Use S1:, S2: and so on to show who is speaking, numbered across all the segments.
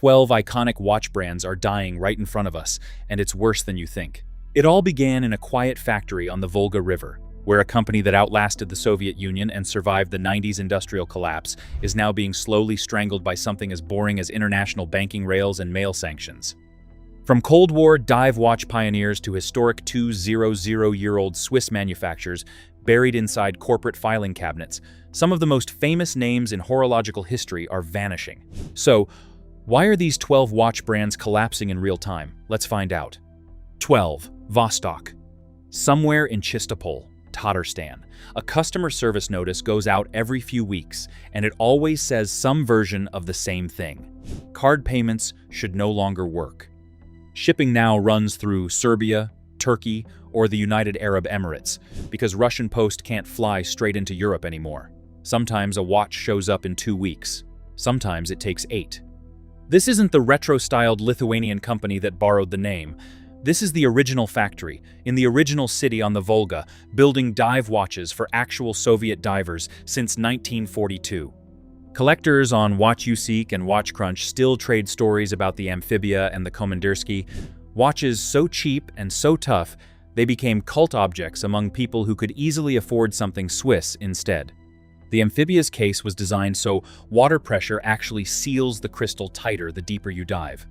S1: 12 iconic watch brands are dying right in front of us, and it's worse than you think. It all began in a quiet factory on the Volga River, where a company that outlasted the Soviet Union and survived the 90s industrial collapse is now being slowly strangled by something as boring as international banking rails and mail sanctions. From Cold War dive watch pioneers to historic 200-year-old Swiss manufacturers buried inside corporate filing cabinets, some of the most famous names in horological history are vanishing. So, why are these 12 watch brands collapsing in real time? Let's find out. 12. Vostok. Somewhere in Chistopol, Tatarstan, a customer service notice goes out every few weeks, and it always says some version of the same thing. Card payments should no longer work. Shipping now runs through Serbia, Turkey, or the United Arab Emirates, because Russian Post can't fly straight into Europe anymore. Sometimes a watch shows up in 2 weeks. Sometimes it takes 8. This isn't the retro-styled Lithuanian company that borrowed the name. This is the original factory, in the original city on the Volga, building dive watches for actual Soviet divers since 1942. Collectors on WatchUseek and WatchCrunch still trade stories about the Amphibia and the Komandirsky, watches so cheap and so tough they became cult objects among people who could easily afford something Swiss instead. The Amphibia's case was designed so water pressure actually seals the crystal tighter the deeper you dive.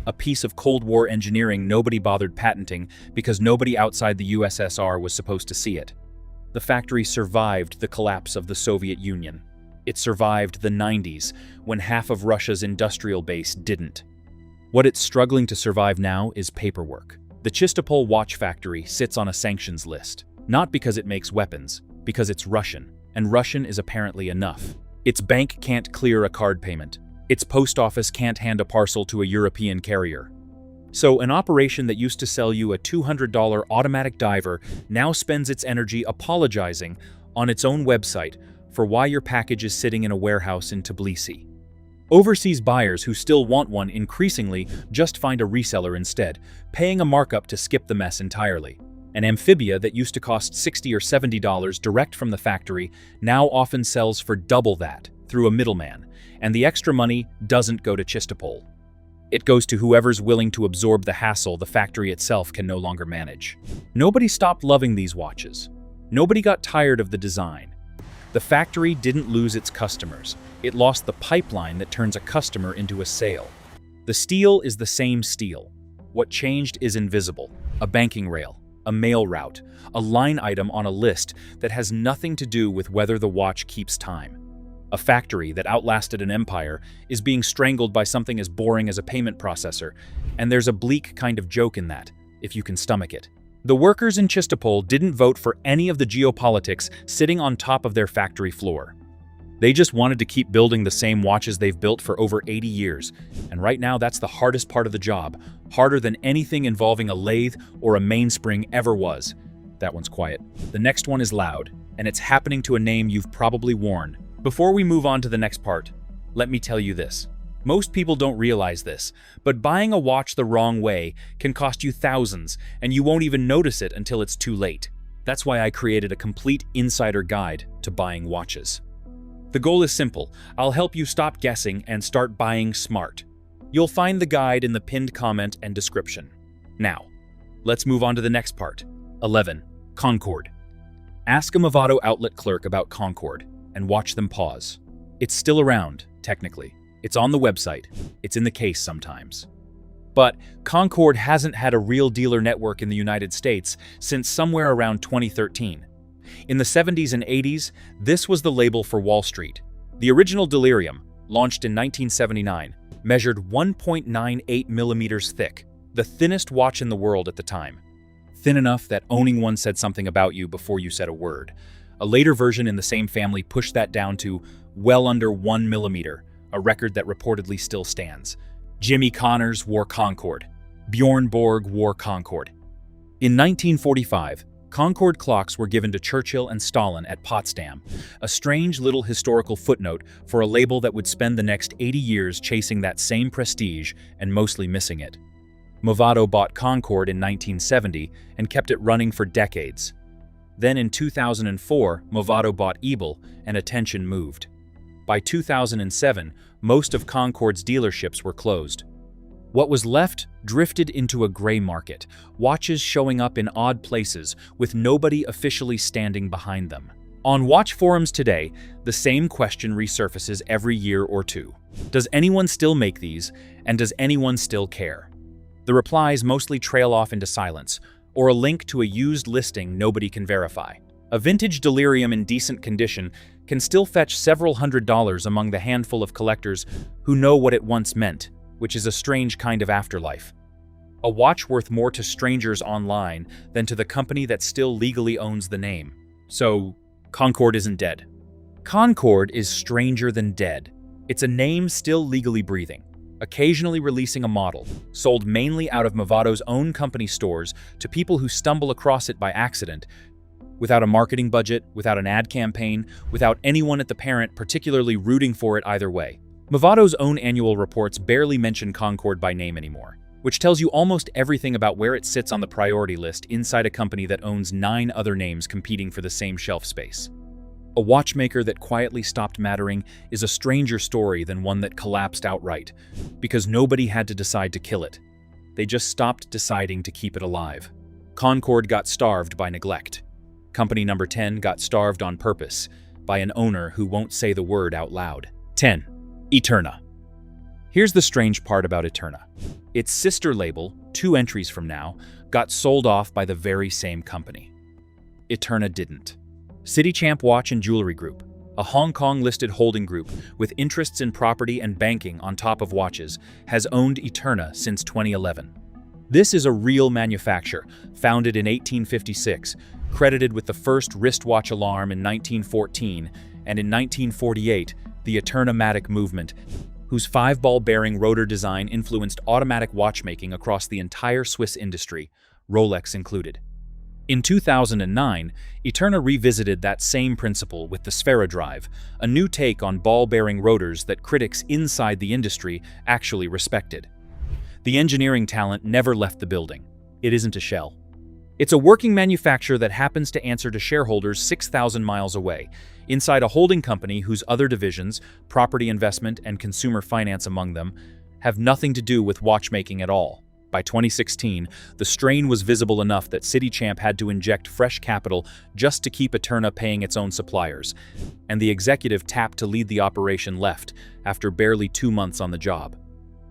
S1: A piece of Cold War engineering nobody bothered patenting because nobody outside the USSR was supposed to see it. The factory survived the collapse of the Soviet Union. It survived the 90s, when half of Russia's industrial base didn't. What it's struggling to survive now is paperwork. The Chistopol watch factory sits on a sanctions list, not because it makes weapons, because it's Russian, and Russian is apparently enough. Its bank can't clear a card payment. Its post office can't hand a parcel to a European carrier. So an operation that used to sell you a $200 automatic diver now spends its energy apologizing on its own website for why your package is sitting in a warehouse in Tbilisi. Overseas buyers who still want one increasingly just find a reseller instead, paying a markup to skip the mess entirely. An Amphibia that used to cost $60 or $70 direct from the factory now often sells for double that through a middleman, and the extra money doesn't go to Chistopol. It goes to whoever's willing to absorb the hassle the factory itself can no longer manage. Nobody stopped loving these watches. Nobody got tired of the design. The factory didn't lose its customers. It lost the pipeline that turns a customer into a sale. The steel is the same steel. What changed is invisible. A banking rail, a mail route, a line item on a list that has nothing to do with whether the watch keeps time. A factory that outlasted an empire is being strangled by something as boring as a payment processor, and there's a bleak kind of joke in that, if you can stomach it. The workers in Chistopol didn't vote for any of the geopolitics sitting on top of their factory floor. They just wanted to keep building the same watches they've built for over 80 years, and right now that's the hardest part of the job, harder than anything involving a lathe or a mainspring ever was. That one's quiet. The next one is loud, and it's happening to a name you've probably worn. Before we move on to the next part, let me tell you this. Most people don't realize this, but buying a watch the wrong way can cost you thousands, and you won't even notice it until it's too late. That's why I created a complete insider guide to buying watches. The goal is simple. I'll help you stop guessing and start buying smart. You'll find the guide in the pinned comment and description. Now, let's move on to the next part. 11. Concord. Ask a Movado outlet clerk about Concord, and watch them pause. It's still around, technically. It's on the website. It's in the case sometimes. But Concord hasn't had a real dealer network in the United States since somewhere around 2013. In the 70s and 80s, this was the label for Wall Street. The original Delirium, launched in 1979, measured 1.98 millimeters thick, the thinnest watch in the world at the time. Thin enough that owning one said something about you before you said a word. A later version in the same family pushed that down to well under 1 millimeter, a record that reportedly still stands. Jimmy Connors wore Concord. Bjorn Borg wore Concord. In 1945, Concord clocks were given to Churchill and Stalin at Potsdam, a strange little historical footnote for a label that would spend the next 80 years chasing that same prestige and mostly missing it. Movado bought Concord in 1970 and kept it running for decades. Then in 2004, Movado bought Ebel and attention moved. By 2007, most of Concord's dealerships were closed. What was left drifted into a gray market, watches showing up in odd places with nobody officially standing behind them. On watch forums today, the same question resurfaces every year or two. Does anyone still make these, and does anyone still care? The replies mostly trail off into silence, or a link to a used listing nobody can verify. A vintage delirium in decent condition can still fetch several $100s among the handful of collectors who know what it once meant, which is a strange kind of afterlife. A watch worth more to strangers online than to the company that still legally owns the name. So, Concord isn't dead. Concord is stranger than dead. It's a name still legally breathing, occasionally releasing a model, sold mainly out of Movado's own company stores to people who stumble across it by accident, without a marketing budget, without an ad campaign, without anyone at the parent particularly rooting for it either way. Movado's own annual reports barely mention Concord by name anymore, which tells you almost everything about where it sits on the priority list inside a company that owns 9 other names competing for the same shelf space. A watchmaker that quietly stopped mattering is a stranger story than one that collapsed outright, because nobody had to decide to kill it. They just stopped deciding to keep it alive. Concord got starved by neglect. Company number 10 got starved on purpose by an owner who won't say the word out loud. 10. Eterna. Here's the strange part about Eterna. Its sister label, 2 entries from now, got sold off by the very same company. Eterna didn't. CityChamp Watch and Jewelry Group, a Hong Kong-listed holding group with interests in property and banking on top of watches, has owned Eterna since 2011. This is a real manufacturer, founded in 1856, credited with the first wristwatch alarm in 1914, and in 1948, the Eterna-matic movement, whose 5-ball bearing rotor design influenced automatic watchmaking across the entire Swiss industry, Rolex included. In 2009, Eterna revisited that same principle with the Sfera Drive, a new take on ball-bearing rotors that critics inside the industry actually respected. The engineering talent never left the building. It isn't a shell. It's a working manufacturer that happens to answer to shareholders 6,000 miles away, inside a holding company whose other divisions, property investment and consumer finance among them, have nothing to do with watchmaking at all. By 2016, the strain was visible enough that CityChamp had to inject fresh capital just to keep Eterna paying its own suppliers, and the executive tapped to lead the operation left after barely 2 months on the job.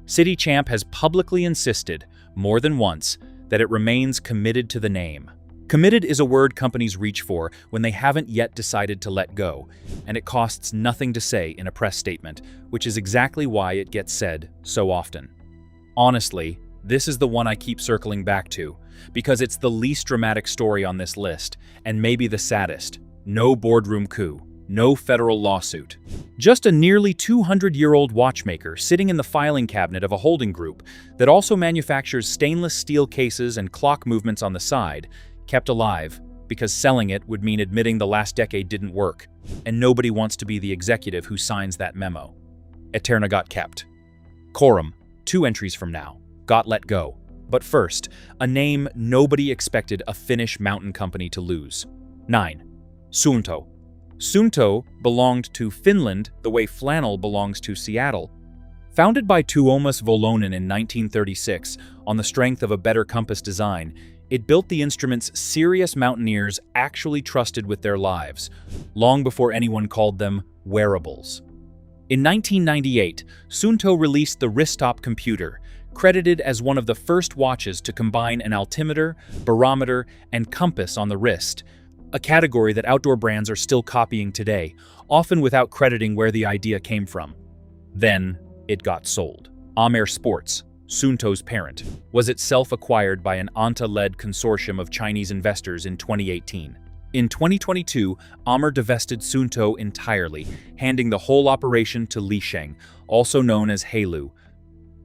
S1: CityChamp has publicly insisted, more than once, that it remains committed to the name. Committed is a word companies reach for when they haven't yet decided to let go, and it costs nothing to say in a press statement, which is exactly why it gets said so often. Honestly, this is the one I keep circling back to, because it's the least dramatic story on this list, and maybe the saddest. No boardroom coup, no federal lawsuit. Just a nearly 200-year-old watchmaker sitting in the filing cabinet of a holding group that also manufactures stainless steel cases and clock movements on the side, kept alive because selling it would mean admitting the last decade didn't work, and nobody wants to be the executive who signs that memo. Eterna got kept. Corum, 2 entries from now, got let go. But first, a name nobody expected a Finnish mountain company to lose. 9. Suunto. Suunto belonged to Finland the way flannel belongs to Seattle. Founded by Tuomas Volonen in 1936 on the strength of a better compass design, it built the instruments serious mountaineers actually trusted with their lives, long before anyone called them wearables. In 1998, Suunto released the wrist-top computer, credited as one of the first watches to combine an altimeter, barometer, and compass on the wrist, a category that outdoor brands are still copying today, often without crediting where the idea came from. Then, it got sold. Amer Sports, Suunto's parent, was itself acquired by an ANTA-led consortium of Chinese investors in 2018. In 2022, Amer divested Suunto entirely, handing the whole operation to Lisheng, also known as Hailu,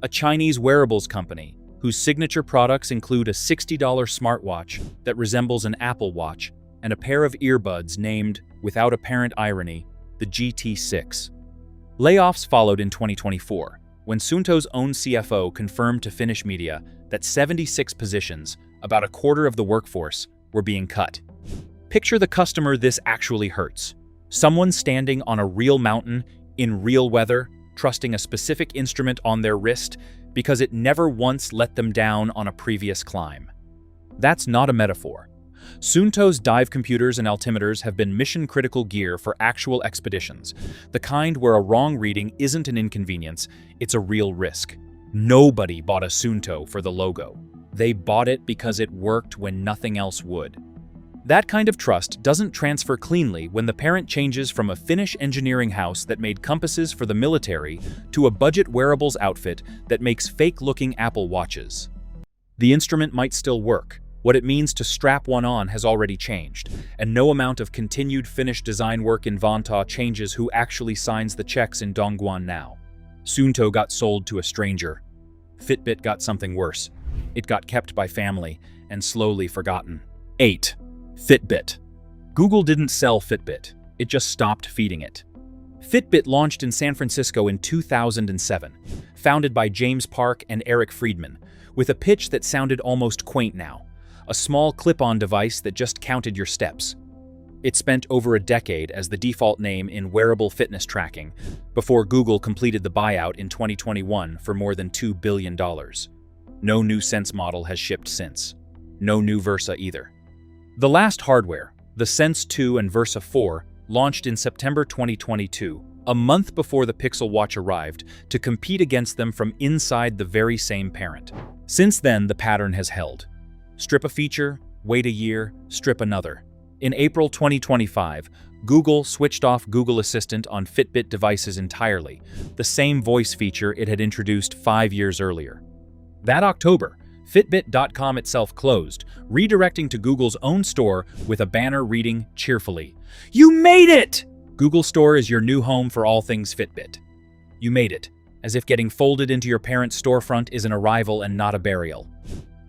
S1: a Chinese wearables company whose signature products include a $60 smartwatch that resembles an Apple Watch and a pair of earbuds named, without apparent irony, the GT6. Layoffs followed in 2024, when Suunto's own CFO confirmed to Finnish media that 76 positions, about a quarter of the workforce, were being cut. Picture the customer this actually hurts. Someone standing on a real mountain, in real weather, trusting a specific instrument on their wrist because it never once let them down on a previous climb. That's not a metaphor. Suunto's dive computers and altimeters have been mission-critical gear for actual expeditions, the kind where a wrong reading isn't an inconvenience, it's a real risk. Nobody bought a Suunto for the logo. They bought it because it worked when nothing else would. That kind of trust doesn't transfer cleanly when the parent changes from a Finnish engineering house that made compasses for the military to a budget wearables outfit that makes fake-looking Apple Watches. The instrument might still work. What it means to strap one on has already changed, and no amount of continued Finnish design work in Vantaa changes who actually signs the checks in Dongguan now. Suunto got sold to a stranger. Fitbit got something worse. It got kept by family and slowly forgotten. 8. Fitbit. Google didn't sell Fitbit, it just stopped feeding it. Fitbit launched in San Francisco in 2007, founded by James Park and Eric Friedman, with a pitch that sounded almost quaint now, a small clip-on device that just counted your steps. It spent over a decade as the default name in wearable fitness tracking, before Google completed the buyout in 2021 for more than $2 billion. No new Sense model has shipped since. No new Versa either. The last hardware, the Sense 2 and Versa 4, launched in September 2022, a month before the Pixel Watch arrived, to compete against them from inside the very same parent. Since then, the pattern has held. Strip a feature, wait a year, strip another. In April 2025, Google switched off Google Assistant on Fitbit devices entirely, the same voice feature it had introduced 5 years earlier. That October, Fitbit.com itself closed, redirecting to Google's own store with a banner reading cheerfully, "You made it!" Google Store is your new home for all things Fitbit. You made it, as if getting folded into your parent's storefront is an arrival and not a burial.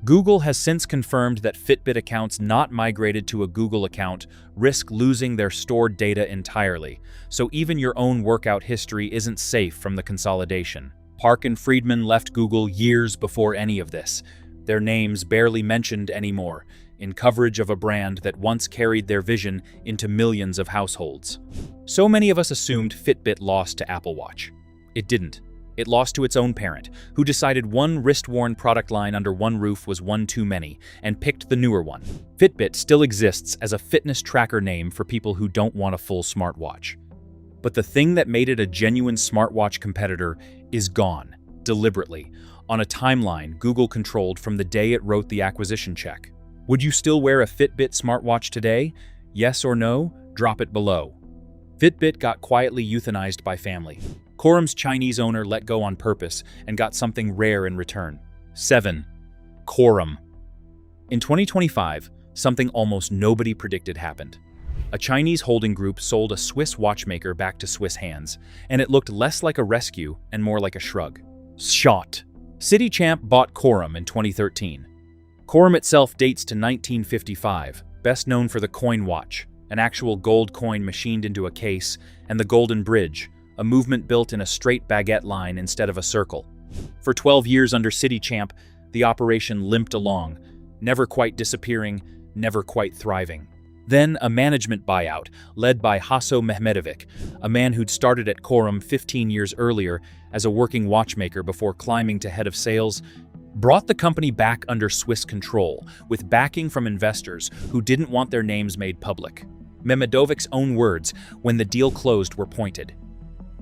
S1: Google has since confirmed that Fitbit accounts not migrated to a Google account risk losing their stored data entirely, so even your own workout history isn't safe from the consolidation. Park and Friedman left Google years before any of this, their names barely mentioned anymore, in coverage of a brand that once carried their vision into millions of households. So many of us assumed Fitbit lost to Apple Watch. It didn't. It lost to its own parent, who decided one wrist-worn product line under one roof was one too many, and picked the newer one. Fitbit still exists as a fitness tracker name for people who don't want a full smartwatch. But the thing that made it a genuine smartwatch competitor is gone, deliberately, on a timeline Google controlled from the day it wrote the acquisition check. Would you still wear a Fitbit smartwatch today? Yes or no? Drop it below. Fitbit got quietly euthanized by family. Quorum's Chinese owner let go on purpose and got something rare in return. 7. Quorum. In 2025, something almost nobody predicted happened. A Chinese holding group sold a Swiss watchmaker back to Swiss hands, and it looked less like a rescue and more like a shrug. Shot. CitiChamp bought Quorum in 2013. Quorum itself dates to 1955, best known for the coin watch, an actual gold coin machined into a case, and the Golden Bridge, a movement built in a straight baguette line instead of a circle. For 12 years under CitiChamp, the operation limped along, never quite disappearing, never quite thriving. Then a management buyout, led by Hasso Mehmedovic, a man who'd started at Quorum 15 years earlier as a working watchmaker before climbing to head of sales, brought the company back under Swiss control, with backing from investors who didn't want their names made public. Mehmedovic's own words when the deal closed were pointed.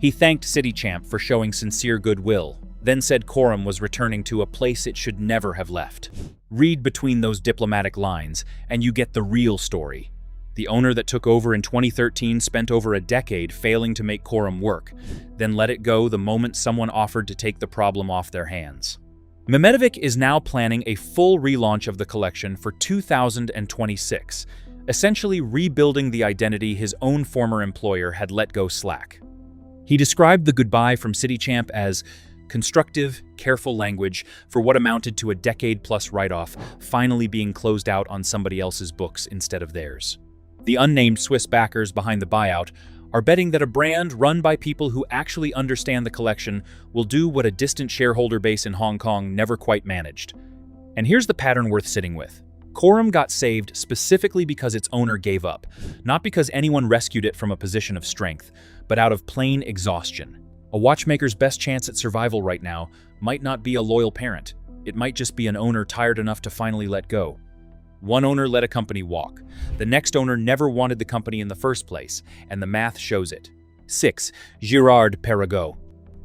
S1: He thanked CitiChamp for showing sincere goodwill, then said Quorum was returning to a place it should never have left. Read between those diplomatic lines, and you get the real story. The owner that took over in 2013 spent over a decade failing to make Quorum work, then let it go the moment someone offered to take the problem off their hands. Mehmedovic is now planning a full relaunch of the collection for 2026, essentially rebuilding the identity his own former employer had let go slack. He described the goodbye from CitiChamp as constructive, careful language for what amounted to a decade-plus write-off finally being closed out on somebody else's books instead of theirs. The unnamed Swiss backers behind the buyout are betting that a brand run by people who actually understand the collection will do what a distant shareholder base in Hong Kong never quite managed. And here's the pattern worth sitting with. Quorum got saved specifically because its owner gave up, not because anyone rescued it from a position of strength, but out of plain exhaustion. A watchmaker's best chance at survival right now might not be a loyal parent. It might just be an owner tired enough to finally let go. One owner let a company walk. The next owner never wanted the company in the first place, and the math shows it. 6. Girard Perregaux.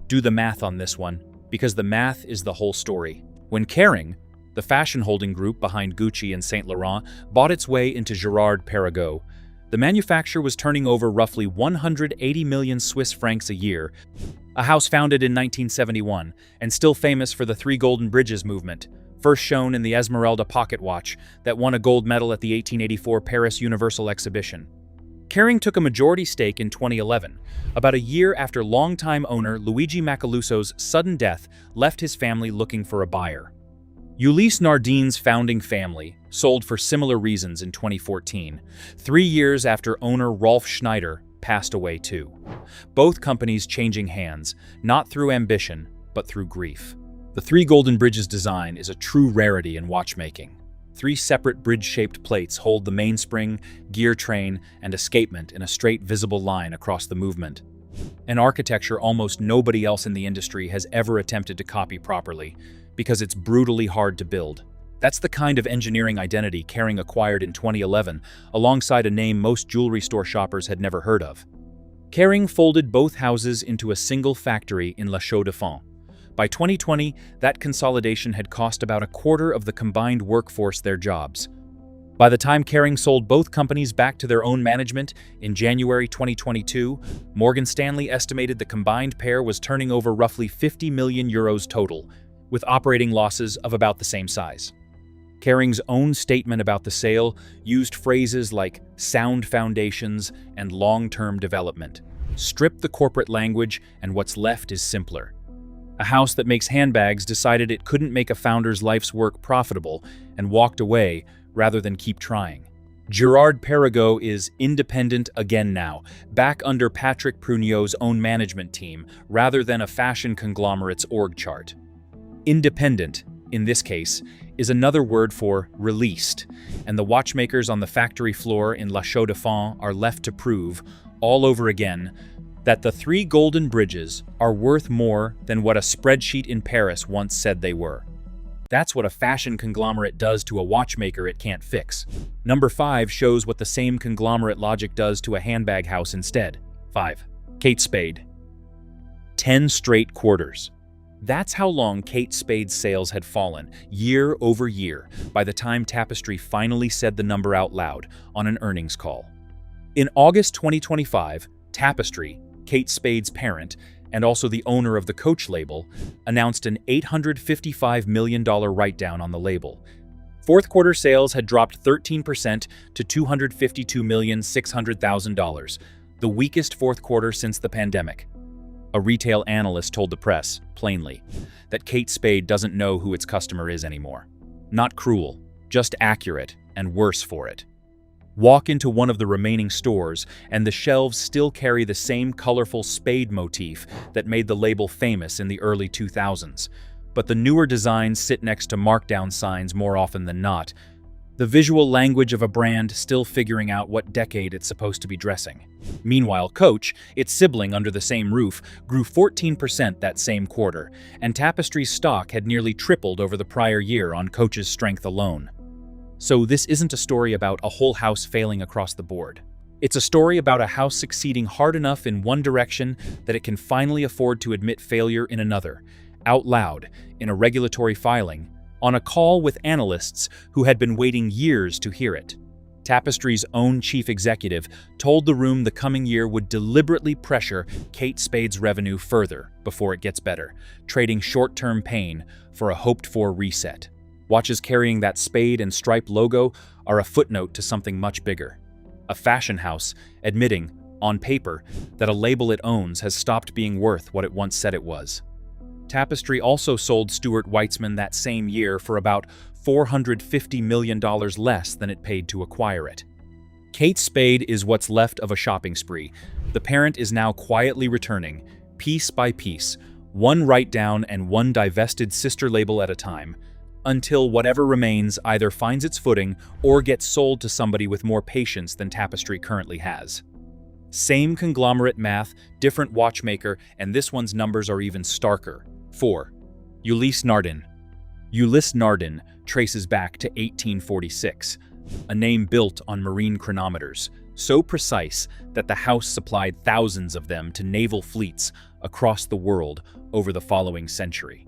S1: Do the math on this one, because the math is the whole story. When Kering, the fashion holding group behind Gucci and Saint Laurent, bought its way into Girard Perregaux, the manufacturer was turning over roughly 180 million Swiss francs a year, a house founded in 1971 and still famous for the Three Golden Bridges movement, first shown in the Esmeralda pocket watch that won a gold medal at the 1884 Paris Universal Exhibition. Kering took a majority stake in 2011, about a year after longtime owner Luigi Macaluso's sudden death left his family looking for a buyer. Ulysse Nardin's founding family sold for similar reasons in 2014, 3 years after owner Rolf Schneider passed away too. Both companies changing hands, not through ambition, but through grief. The Three Golden Bridges design is a true rarity in watchmaking. 3 separate bridge-shaped plates hold the mainspring, gear train, and escapement in a straight visible line across the movement. An architecture almost nobody else in the industry has ever attempted to copy properly, because it's brutally hard to build. That's the kind of engineering identity Kering acquired in 2011, alongside a name most jewelry store shoppers had never heard of. Kering folded both houses into a single factory in La Chaux-de-Fonds. By 2020, that consolidation had cost about a quarter of the combined workforce their jobs. By the time Kering sold both companies back to their own management in January 2022, Morgan Stanley estimated the combined pair was turning over roughly 50 million euros total, with operating losses of about the same size. Kering's own statement about the sale used phrases like sound foundations and long-term development. Strip the corporate language and what's left is simpler. A house that makes handbags decided it couldn't make a founder's life's work profitable and walked away rather than keep trying. Girard Perregaux is independent again now, back under Patrick Pruniau's own management team rather than a fashion conglomerate's org chart. Independent, in this case, is another word for released, and the watchmakers on the factory floor in La Chaux-de-Fonds are left to prove, all over again, that the Three Golden Bridges are worth more than what a spreadsheet in Paris once said they were. That's what a fashion conglomerate does to a watchmaker it can't fix. Number 5 shows what the same conglomerate logic does to a handbag house instead. 5. Kate Spade. 10 straight quarters. That's how long Kate Spade's sales had fallen, year over year, by the time Tapestry finally said the number out loud on an earnings call. In August 2025, Tapestry, Kate Spade's parent, and also the owner of the Coach label, announced an $855 million write-down on the label. Fourth quarter sales had dropped 13% to $252,600,000, the weakest fourth quarter since the pandemic. A retail analyst told the press, plainly, that Kate Spade doesn't know who its customer is anymore. Not cruel, just accurate, and worse for it. Walk into one of the remaining stores, and the shelves still carry the same colorful spade motif that made the label famous in the early 2000s. But the newer designs sit next to markdown signs more often than not, the visual language of a brand still figuring out what decade it's supposed to be dressing. Meanwhile, Coach, its sibling under the same roof, grew 14% that same quarter, and Tapestry's stock had nearly tripled over the prior year on Coach's strength alone. So this isn't a story about a whole house failing across the board. It's a story about a house succeeding hard enough in one direction that it can finally afford to admit failure in another, out loud, in a regulatory filing, on a call with analysts who had been waiting years to hear it. Tapestry's own chief executive told the room the coming year would deliberately pressure Kate Spade's revenue further before it gets better, trading short-term pain for a hoped-for reset. Watches carrying that spade and stripe logo are a footnote to something much bigger. A fashion house admitting, on paper, that a label it owns has stopped being worth what it once said it was. Tapestry also sold Stuart Weitzman that same year for about $450 million less than it paid to acquire it. Kate Spade is what's left of a shopping spree. The parent is now quietly returning, piece by piece, one write-down and one divested sister label at a time, until whatever remains either finds its footing or gets sold to somebody with more patience than Tapestry currently has. Same conglomerate math, different watchmaker, and this one's numbers are even starker. 4. Ulysse Nardin. Ulysse Nardin traces back to 1846, a name built on marine chronometers, so precise that the house supplied thousands of them to naval fleets across the world over the following century.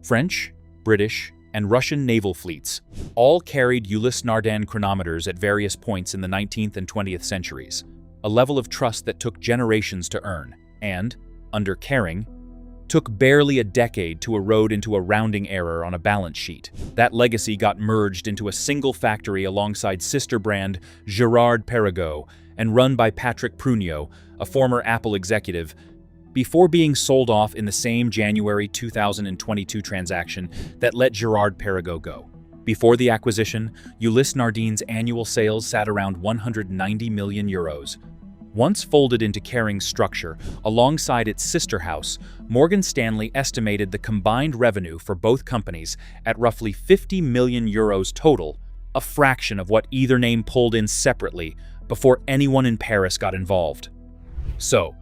S1: French, British, and Russian naval fleets all carried Ulysse Nardin chronometers at various points in the 19th and 20th centuries, a level of trust that took generations to earn, and, under Caring, took barely a decade to erode into a rounding error on a balance sheet. That legacy got merged into a single factory alongside sister brand Girard-Perregaux and run by Patrick Pruniot, a former Apple executive, before being sold off in the same January 2022 transaction that let Girard-Perregaux go. Before the acquisition, Ulysse Nardin's annual sales sat around 190 million euros. Once folded into Caring's structure, alongside its sister house, Morgan Stanley estimated the combined revenue for both companies at roughly 50 million euros total, a fraction of what either name pulled in separately before anyone in Paris got involved. So,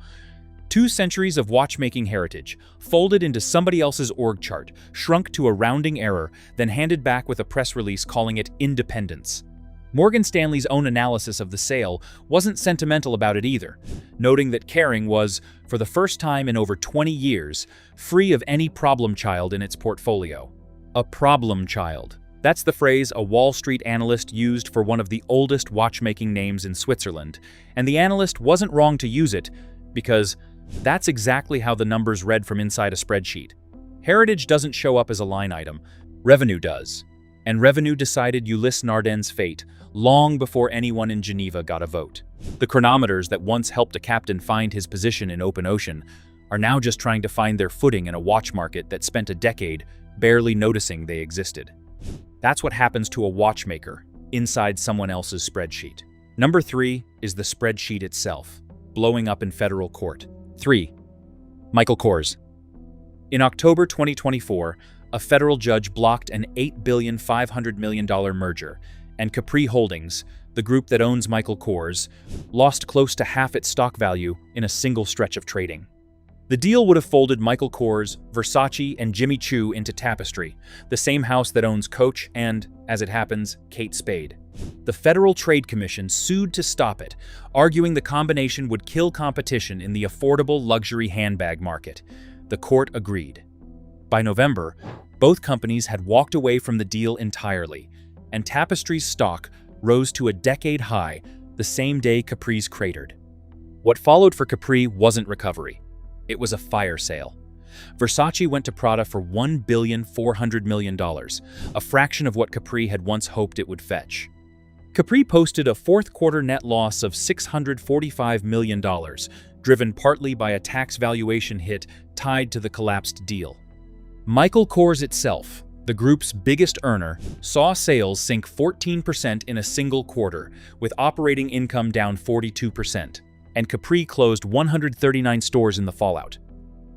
S1: 2 centuries of watchmaking heritage, folded into somebody else's org chart, shrunk to a rounding error, then handed back with a press release calling it independence. Morgan Stanley's own analysis of the sale wasn't sentimental about it either, noting that Caring was, for the first time in over 20 years, free of any problem child in its portfolio. A problem child. That's the phrase a Wall Street analyst used for one of the oldest watchmaking names in Switzerland, and the analyst wasn't wrong to use it, because that's exactly how the numbers read from inside a spreadsheet. Heritage doesn't show up as a line item, revenue does. And revenue decided Ulysse Nardin's fate long before anyone in Geneva got a vote. The chronometers that once helped a captain find his position in open ocean are now just trying to find their footing in a watch market that spent a decade barely noticing they existed. That's what happens to a watchmaker inside someone else's spreadsheet. Number 3 is the spreadsheet itself, blowing up in federal court. 3. Michael Kors. In October 2024, a federal judge blocked an $8.5 billion merger, and Capri Holdings, the group that owns Michael Kors, lost close to half its stock value in a single stretch of trading. The deal would have folded Michael Kors, Versace, and Jimmy Choo into Tapestry, the same house that owns Coach and, as it happens, Kate Spade. The Federal Trade Commission sued to stop it, arguing the combination would kill competition in the affordable luxury handbag market. The court agreed. By November, both companies had walked away from the deal entirely, and Tapestry's stock rose to a decade high the same day Capri's cratered. What followed for Capri wasn't recovery. It was a fire sale. Versace went to Prada for $1.4 billion, a fraction of what Capri had once hoped it would fetch. Capri posted a fourth-quarter net loss of $645 million, driven partly by a tax valuation hit tied to the collapsed deal. Michael Kors itself, the group's biggest earner, saw sales sink 14% in a single quarter, with operating income down 42%, and Capri closed 139 stores in the fallout.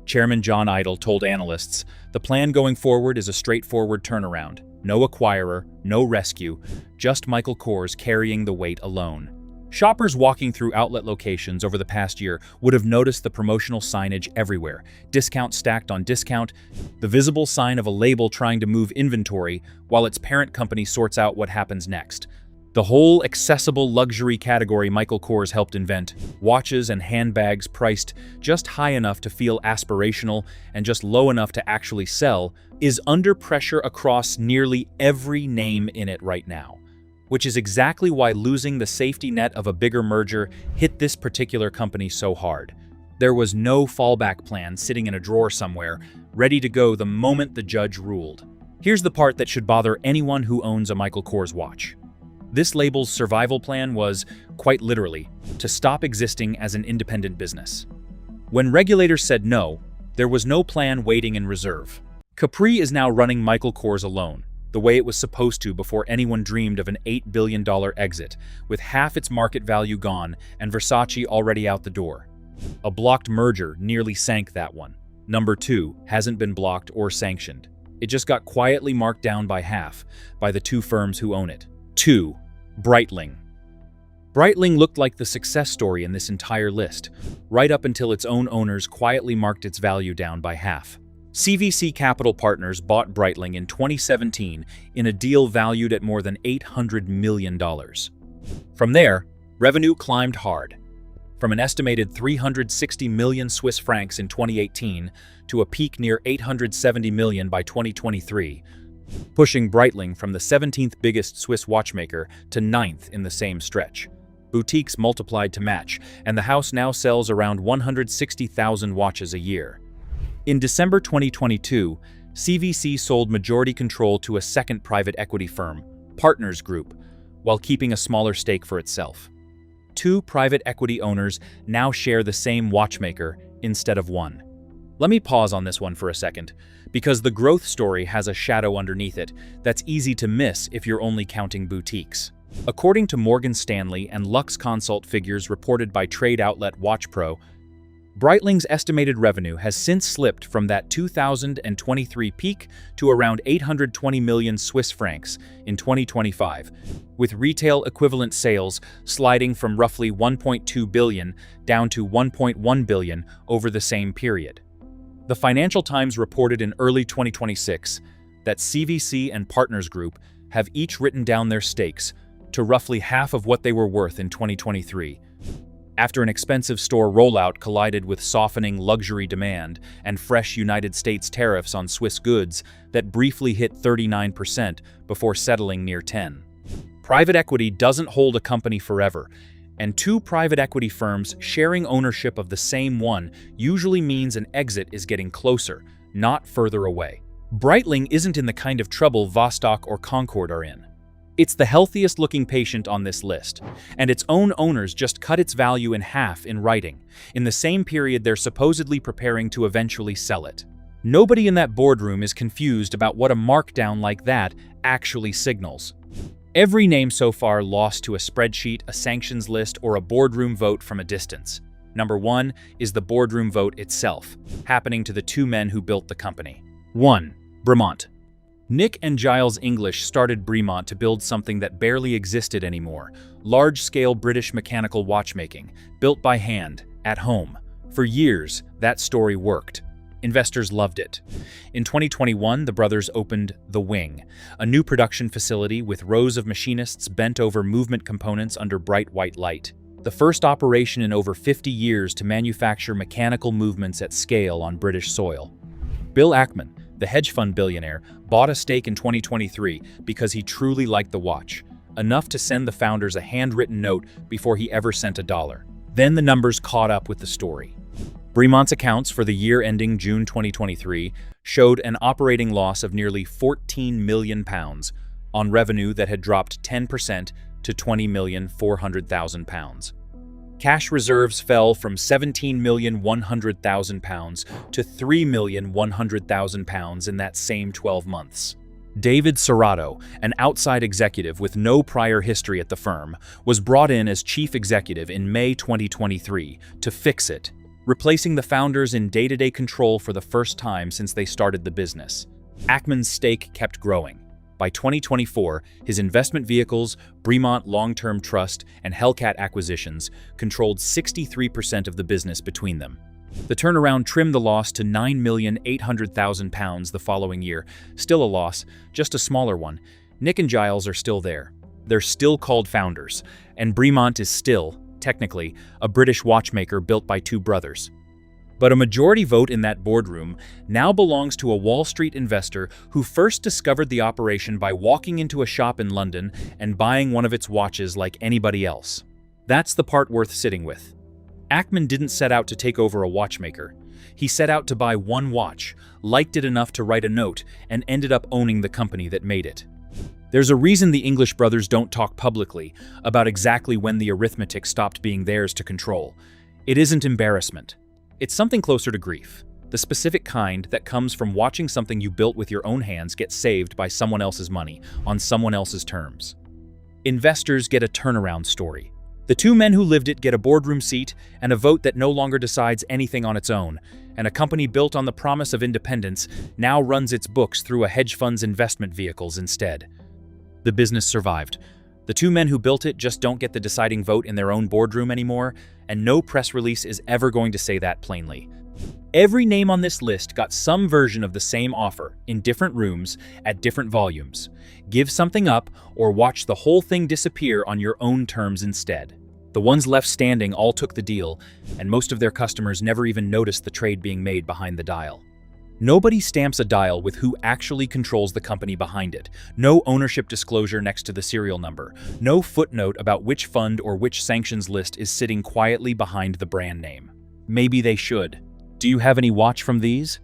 S1: Chairman John Idle told analysts, "The plan going forward is a straightforward turnaround. No acquirer, no rescue, just Michael Kors carrying the weight alone." Shoppers walking through outlet locations over the past year would have noticed the promotional signage everywhere, discount stacked on discount, the visible sign of a label trying to move inventory while its parent company sorts out what happens next. The whole accessible luxury category Michael Kors helped invent, watches and handbags priced just high enough to feel aspirational and just low enough to actually sell, is under pressure across nearly every name in it right now. Which is exactly why losing the safety net of a bigger merger hit this particular company so hard. There was no fallback plan sitting in a drawer somewhere, ready to go the moment the judge ruled. Here's the part that should bother anyone who owns a Michael Kors watch. This label's survival plan was, quite literally, to stop existing as an independent business. When regulators said no, there was no plan waiting in reserve. Capri is now running Michael Kors alone, the way it was supposed to before anyone dreamed of an $8 billion exit, with half its market value gone and Versace already out the door. A blocked merger nearly sank that one. Number 2 hasn't been blocked or sanctioned. It just got quietly marked down by half by the 2 firms who own it. 2. Breitling. Breitling looked like the success story in this entire list, right up until its own owners quietly marked its value down by half. CVC Capital Partners bought Breitling in 2017 in a deal valued at more than $800 million. From there, revenue climbed hard, from an estimated 360 million Swiss francs in 2018 to a peak near 870 million by 2023, pushing Breitling from the 17th biggest Swiss watchmaker to 9th in the same stretch. Boutiques multiplied to match, and the house now sells around 160,000 watches a year. In December 2022, CVC sold majority control to a second private equity firm, Partners Group, while keeping a smaller stake for itself. Two private equity owners now share the same watchmaker instead of one. Let me pause on this one for a second, because the growth story has a shadow underneath it that's easy to miss if you're only counting boutiques. According to Morgan Stanley and Lux Consult figures reported by trade outlet WatchPro, Breitling's estimated revenue has since slipped from that 2023 peak to around 820 million Swiss francs in 2025, with retail equivalent sales sliding from roughly 1.2 billion down to 1.1 billion over the same period. The Financial Times reported in early 2026 that CVC and Partners Group have each written down their stakes to roughly half of what they were worth in 2023, after an expensive store rollout collided with softening luxury demand and fresh United States tariffs on Swiss goods that briefly hit 39% before settling near 10%. Private equity doesn't hold a company forever, and two private equity firms sharing ownership of the same one usually means an exit is getting closer, not further away. Breitling isn't in the kind of trouble Vostok or Concord are in. It's the healthiest-looking patient on this list, and its own owners just cut its value in half in writing, in the same period they're supposedly preparing to eventually sell it. Nobody in that boardroom is confused about what a markdown like that actually signals. Every name so far lost to a spreadsheet, a sanctions list, or a boardroom vote from a distance. Number one is the boardroom vote itself, happening to the two men who built the company. 1. Bremont. Nick and Giles English started Bremont to build something that barely existed anymore, large-scale British mechanical watchmaking, built by hand, at home. For years, that story worked. Investors loved it. In 2021, the brothers opened The Wing, a new production facility with rows of machinists bent over movement components under bright white light. The first operation in over 50 years to manufacture mechanical movements at scale on British soil. Bill Ackman, the hedge fund billionaire, bought a stake in 2023 because he truly liked the watch, enough to send the founders a handwritten note before he ever sent a dollar. Then the numbers caught up with the story. Bremont's accounts for the year ending June 2023 showed an operating loss of nearly £14 million on revenue that had dropped 10% to £20,400,000. Cash reserves fell from £17,100,000 to £3,100,000 in that same 12 months. David Serrato, an outside executive with no prior history at the firm, was brought in as chief executive in May 2023 to fix it, replacing the founders in day-to-day control for the first time since they started the business. Ackman's stake kept growing. By 2024, his investment vehicles, Bremont Long-Term Trust, and Hellcat Acquisitions controlled 63% of the business between them. The turnaround trimmed the loss to £9,800,000 the following year. Still a loss, just a smaller one. Nick and Giles are still there. They're still called founders, and Bremont is still, technically, a British watchmaker built by two brothers. But a majority vote in that boardroom now belongs to a Wall Street investor who first discovered the operation by walking into a shop in London and buying one of its watches like anybody else. That's the part worth sitting with. Ackman didn't set out to take over a watchmaker. He set out to buy one watch, liked it enough to write a note, and ended up owning the company that made it. There's a reason the English brothers don't talk publicly about exactly when the arithmetic stopped being theirs to control. It isn't embarrassment. It's something closer to grief, the specific kind that comes from watching something you built with your own hands get saved by someone else's money, on someone else's terms. Investors get a turnaround story. The two men who lived it get a boardroom seat and a vote that no longer decides anything on its own, and a company built on the promise of independence now runs its books through a hedge fund's investment vehicles instead. The business survived. The two men who built it just don't get the deciding vote in their own boardroom anymore, and no press release is ever going to say that plainly. Every name on this list got some version of the same offer, in different rooms, at different volumes. Give something up, or watch the whole thing disappear on your own terms instead. The ones left standing all took the deal, and most of their customers never even noticed the trade being made behind the dial. Nobody stamps a dial with who actually controls the company behind it. No ownership disclosure next to the serial number. No footnote about which fund or which sanctions list is sitting quietly behind the brand name. Maybe they should. Do you have any watch from these?